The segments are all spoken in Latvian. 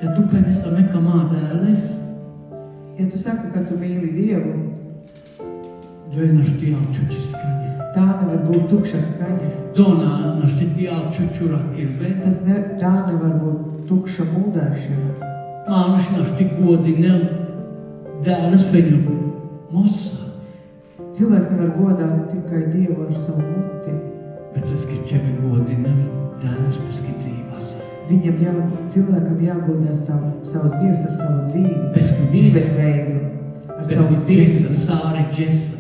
Ja tu penesa mekamā dēles, Ja tu saki, ka tu mīli Dievu, dve naštěla čučiskanie. tā nevar būt tukša skaņa. Dona naštěla čučura kirve, Tā nevar būt tukša mūdēšana. Mānuši našti godina dēles viņu mosa. Cilvēks nevar godāt tikai Dievu ar savu muti. Bet es gribēju godina dēles paski dzīvās. Cilvēkam jāgodā savus dievs ar savu dzīvi, Bez dzīvesveidu, ar savu Bez sirdi, džesa, sāri džesa,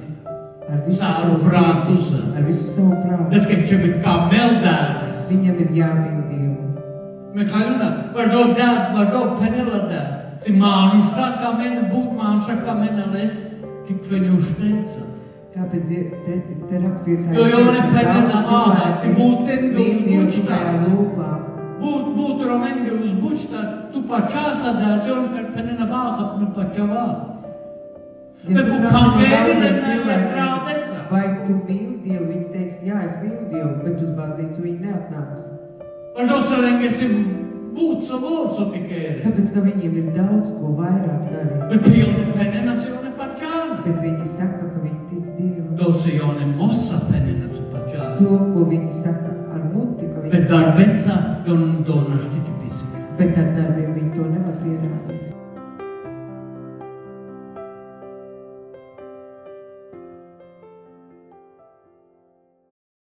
ar visu sāru savu prātuza. ar visu savu prātu. Es gribēju kā meldēles. Viņam ir jāmīl Dievu. Mihajluna, var dot penela dēl. Si mānuša kamena, būt mānuša kamena les, tik viņu uzteica. Tāpēc te rakstītājs Jo ne penena āhā, ti būten mīl Dievu uz tikai ar bučtā. lūpām. Būt romendi uz bučtā, tu pačā sadēl, jo ne penena vāha, ne pačā vāha. Ja tu būt prasi kā no mēri, daudziem ne cilvēkiem, trādesa. vai tu mīli Dievu, viņi teiks, jā, es mīlu Dievu, bet uz baznīcu viņi neatnāks. Var dosalengesim būt savos tikēri. Tāpēc, ka viņiem ir daudz ko vairāk darīt. Bet pilni penenas jau ne pačāni. Bet viņi saka, ka viņi tic Dievu. Dosi jau ne mosa penenas pačāni. To, ko viņi saka ar muti, ka viņi Bet darbeca jau donašti tipisi. Bet ar darbiem viņi to nevar pierādīt.